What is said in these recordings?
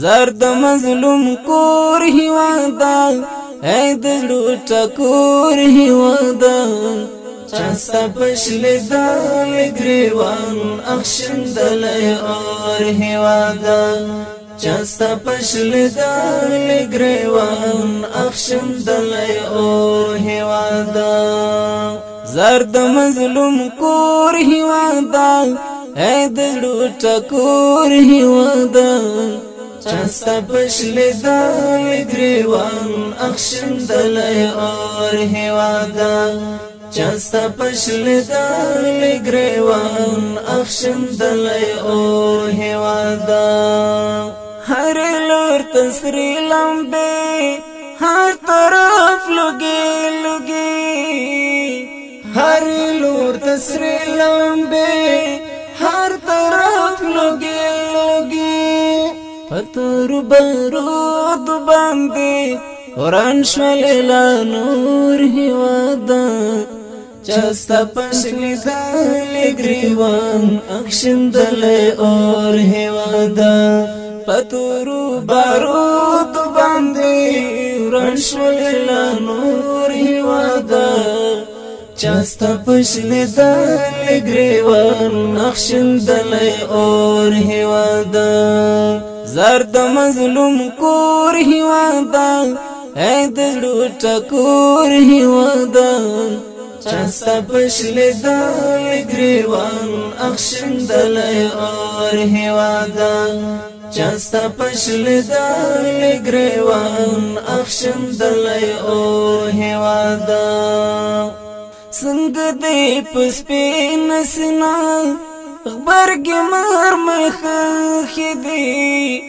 زرد مظلوم کور هیوادا اے دلو ټکور هیوادا چاستا پشل دال گریوان اخشندل اور هیوادا چاستا پشل دال گریوان اخشندل اور هیوادا زرد مظلوم کور هیوادا اے دلو ټکور هیوادا چاستا پشل دال گریوان اخشندل اور هیوادا چاستا پشل دال گریوان اخشندل اور هیوادا ہر لور تسری لمبے ہر طرف لگے لگے ہر لور تسری لمبے ہر طرف لگے لگے پتر بارود باندے وران شولیلا نور هیوادا چاستا پشل دال گریوان اخشندل اور هیوادا پتر بارود باندے وران شولیلا نور هیوادا چاستا پشل دال گریوان اخشندل اور هیوادا زرد مظلوم کور هیوادا اے دلو ټکور هیوادا چاستا پشل دال گریوان اخشندل اور هیوادا چاستا پشل دال گریوان اخشندل اور هیوادا سنگ دے پسپین سنا غبرگ مار مخخی دی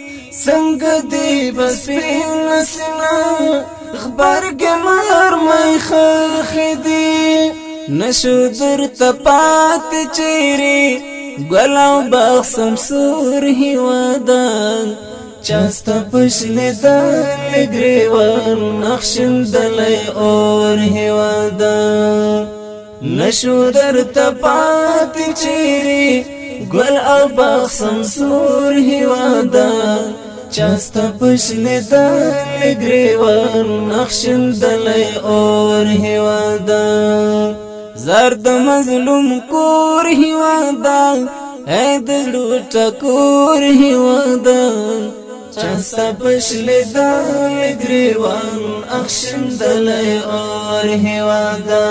سنگ دی پسپین سنا غبرگ مار مخخی دی نشو در تپات چیری گلاو باخسم سور هیوادا چاستا پشل دال گریوان اخشندل اور هیوادا نشو در تپات چیری گل او باخسم سور هیوادا چاستا پشل دال گریوان اخشندل اور هیوادا زرد مظلوم کور هیوادا اے دلو ټکور هیوادا چاستا پشل دال گریوان اخشندل اور هیوادا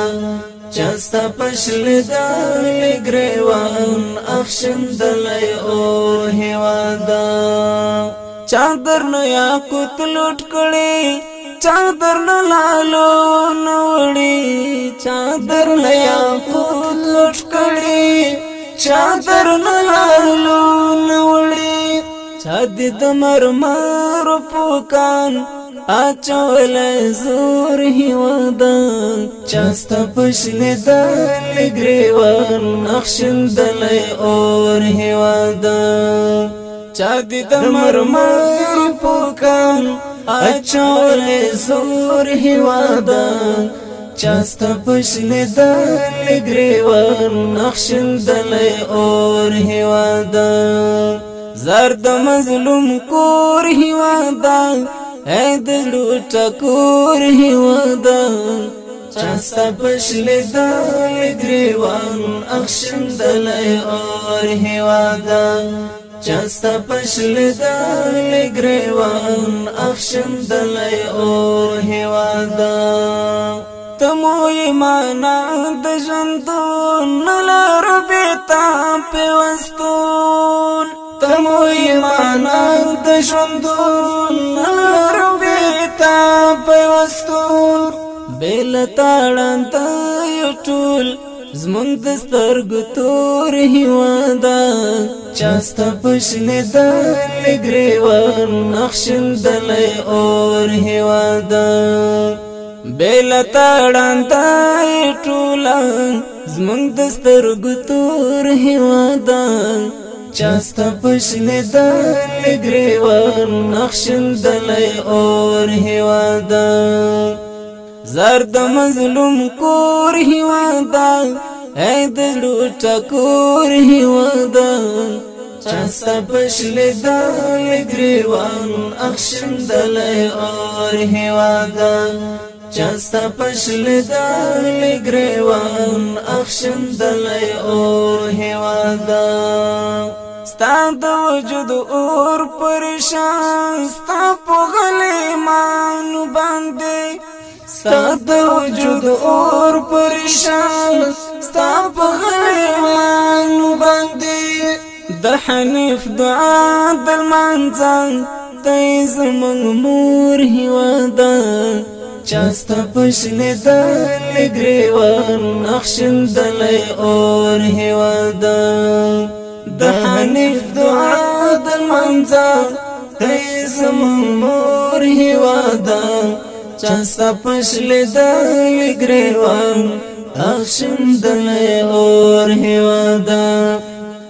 چاستا پشل دال گریوان اخشندل اور هیوادا چادر نو یاقوت لوټ کړي چادر نو لالو نوړي چادر نو یاقوت لوټ کړي چادر نو لالو نوړي چادي د مرمر پوکان اچول زور هیوادا چاستا پشل دال گریوان اخشندل اور هیوادا چادی د مرمر پوکان اچول زور هیوادا چاستا پشل دال گریوان اخشندل اور هیوادا زرد مظلوم کور هیوادا اے دلو ټکور هیوادا چاستا پشل دال گریوان اخشندل اور هیوادا چاستا پشل دال گریوان اخشندل اور هیوادا تمو ایمانا د ژوندون لار بیتا پیوستون تمو ایمانا د ژوندون لار بیتا پیوستون بیل تاړان ته یو ټول زمونږ د سترګو تور هیوادا چاستا پشل دال گریوان اخشندل اور هیوادا بیل تاړان ته یو ټول زمونږ د سترګو تور هیوادا چاستا پشل دال گریوان اخشندل اور هیوادا زرد مظلوم کور هیوادا اے دلو ټکور هیوادا چاستا پشل دل گریوان اخشندلی اور هوادا چاستا پشل دل گریوان اخشندلی اور هوادا ستا د وجود اور پریشان ستا په غلیمانو باندې ستا د وجود اور پریشان ستا په غلیمانو باندې د حنیف دعا د لمانځه دی زموږ مور هېواده چاستا پشلې دلې ګریوان اخښندلی اور هېواده د حنیف دعا د لمانځه دی زموږ مور هېواده چاستا پشلې دلې ګریوان اخښندلی اور هېواده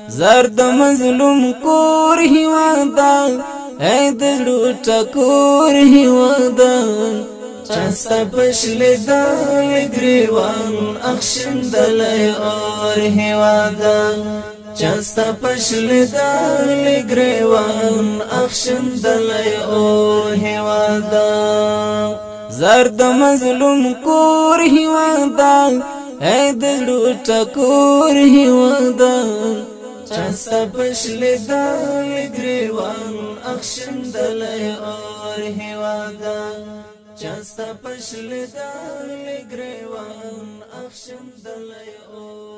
زرد مظلوم کور هېواده ای د زړه ټکور هېواده چاستا پشلې دلې ګریوان اخښندلی اور هېواده چاستا پشلې دلې ګریوان اخښندلی اور هېواده زرد مظلوم کور هېواده ای د زړه ټکور هېواده چاستا پشلې دلې ګریوان اخښندلی اور هېواده چاستا پشلې دلې ګریوان اخښندلی اور